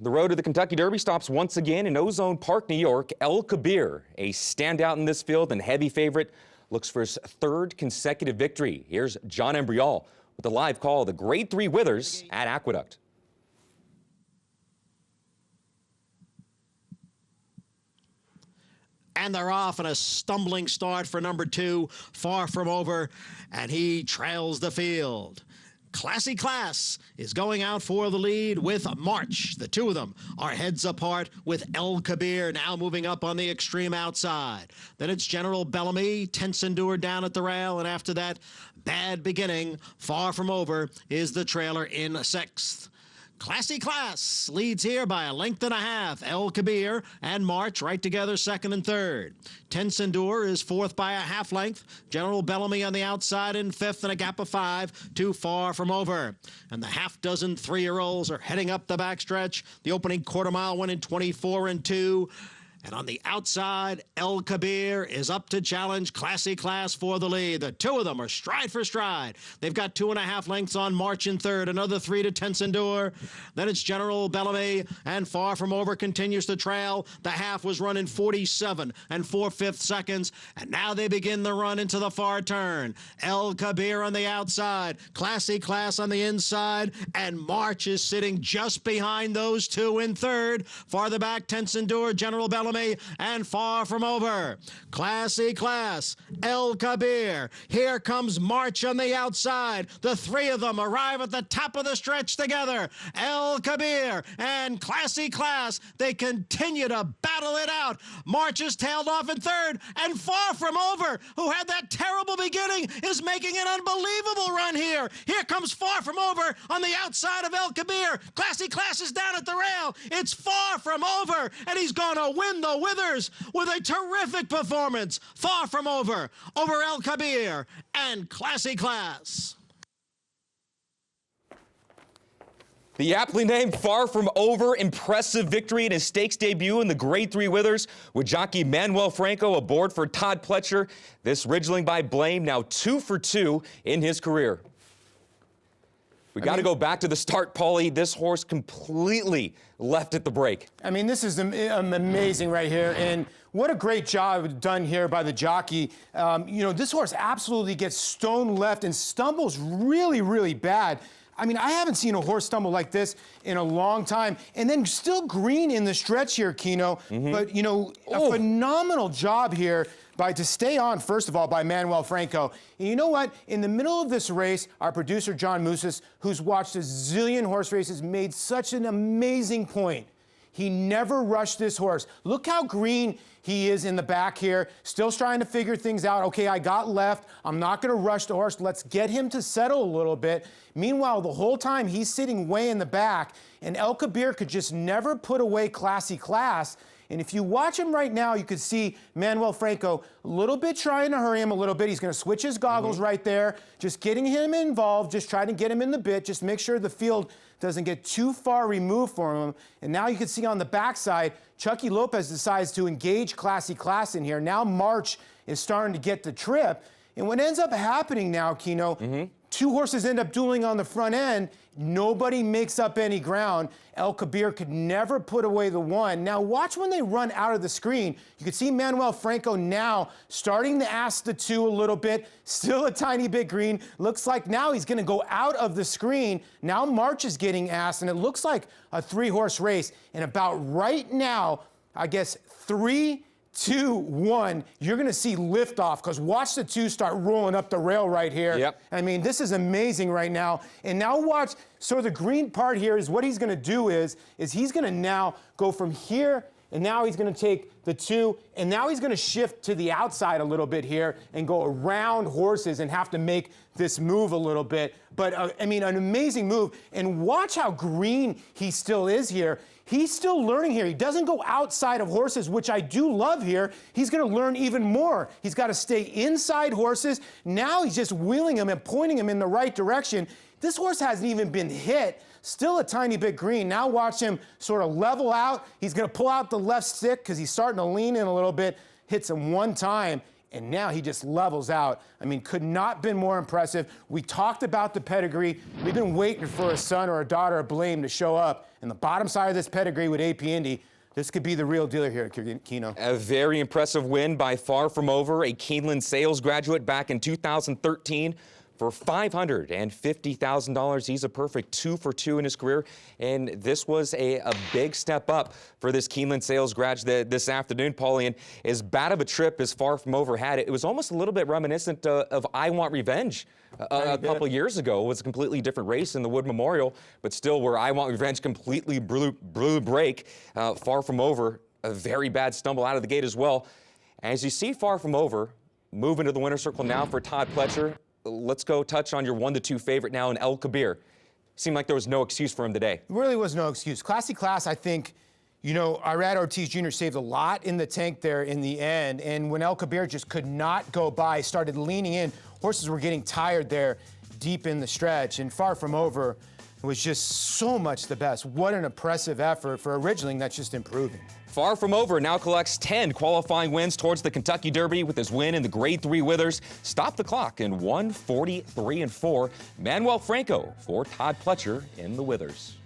The road to the Kentucky Derby stops once again in Ozone Park, New York. El Kabir, a standout in this field and heavy favorite, looks for his third consecutive victory. Here's John Embrial with a live call of the Grade 3 Withers at Aqueduct. And they're off in a stumbling start for number 2, Far From Over, and he trails the field. Classy Class is going out for the lead with March. The two of them are heads apart, with El Kabir now moving up on the extreme outside. Then it's General Bellamy, Tensendur down at the rail, and after that, Bad Beginning, Far From Over is the trailer in 6th. Classy Class leads here by a length and a half. El Kabir and March right together, 2nd and 3rd. Tensendur is 4th by a half length. General Bellamy on the outside in 5th, and a gap of 5, too Far From Over. And the half dozen 3-year-olds are heading up the backstretch. The opening quarter mile went in 24 and 2. And on the outside, El Kabir is up to challenge Classy Class for the lead. The two of them are stride for stride. They've got 2.5 lengths on March in 3rd, another 3 to Tensendur. Then it's General Bellamy, and Far From Over continues to trail. The half was run in 47 and 4/5 seconds, and now they begin the run into the far turn. El Kabir on the outside, Classy Class on the inside, and March is sitting just behind those two in 3rd. Farther back, Tensendur, General Bellamy, and Far From Over. Classy Class, El Kabir. Here comes March on the outside. The three of them arrive at the top of the stretch together. El Kabir and Classy Class, they continue to battle it out. March is tailed off in 3rd, and Far From Over, who had that terrible beginning, is making an unbelievable run here. Here comes Far From Over on the outside of El Kabir. Classy Class is down at the rail. It's Far From Over, and he's going to win the Withers with a terrific performance. Far From Over, over El Kabir and Classy Class. The aptly named Far From Over, impressive victory in his stakes debut in the Grade 3 Withers with jockey Manuel Franco aboard for Todd Pletcher. This Ridgeling by Blame now 2 for 2 in his career. We got to go back to the start, Paulie. This horse completely left at the break. I mean, this is amazing right here, and what a great job done here by the jockey. You know, this horse absolutely gets stone left and stumbles really, really bad. I mean, I haven't seen a horse stumble like this in a long time. And then still green in the stretch here, Keno. But, you know, a phenomenal job here to stay on, first of all, by Manuel Franco. And you know what? In the middle of this race, our producer, John Moussis, who's watched a zillion horse races, made such an amazing point. He never rushed this horse. Look how green he is in the back here, still trying to figure things out. Okay, I got left. I'm not going to rush the horse. Let's get him to settle a little bit. Meanwhile, the whole time he's sitting way in the back, and El Kabir could just never put away Classy Class. And if you watch him right now, you could see Manuel Franco a little bit trying to hurry him a little bit. He's going to switch his goggles right there, just getting him involved, just trying to get him in the bit, just make sure the field doesn't get too far removed from him. And now you can see on the backside, Chucky Lopez decides to engage Classy Class in here. Now March is starting to get the trip. And what ends up happening now, Keno, two horses end up dueling on the front end. Nobody makes up any ground. El Kabir could never put away the one. Now watch when they run out of the screen. You can see Manuel Franco now starting to ask the 2 a little bit. Still a tiny bit green. Looks like now he's going to go out of the screen. Now March is getting asked, and it looks like a 3-horse race. And about right now, I guess 3, 2, 1, you're going to see liftoff, because watch the 2 start rolling up the rail right here. Yep. I mean, this is amazing right now. And now watch, so the green part here is what he's going to do is he's going to now go from here, and now he's going to take the 2, and now he's going to shift to the outside a little bit here and go around horses and have to make this move a little bit. But, I mean, an amazing move. And watch how green he still is here. He's still learning here. He doesn't go outside of horses, which I do love here. He's going to learn even more. He's got to stay inside horses. Now he's just wheeling him and pointing him in the right direction. This horse hasn't even been hit. Still a tiny bit green. Now watch him sort of level out. He's going to pull out the left stick because he's starting to lean in a little bit. Hits him one time. and now he just levels out. I mean, could not been more impressive. We talked about the pedigree. We've been waiting for a son or a daughter of Blame to show up. And the bottom side of this pedigree with AP Indy, this could be the real dealer here at Keno. A very impressive win by Far From Over, a Keeneland sales graduate back in 2013. For $550,000. He's a perfect 2 for 2 in his career, and this was a big step up for this Keeneland sales grad this afternoon, Paulie. And as bad of a trip as Far From Over had, it was almost a little bit reminiscent of I Want Revenge a couple years ago. It was a completely different race in the Wood Memorial, but still where I Want Revenge completely blew break. Far From Over, a very bad stumble out of the gate as well. As you see Far From Over move into the winner's circle now for Todd Pletcher, let's go touch on your 1-2 favorite now in El Kabir. Seemed like there was no excuse for him today. There really was no excuse. Classy Class, I think, you know, Irad Ortiz Jr. saved a lot in the tank there in the end. And when El Kabir just could not go by, started leaning in, horses were getting tired there deep in the stretch. And Far From Over was just so much the best. What an impressive effort for a Ridgeling that's just improving. Far From Over now collects 10 qualifying wins towards the Kentucky Derby with his win in the Grade 3 Withers. Stop the clock in 1:43 and 4. Manuel Franco for Todd Pletcher in the Withers.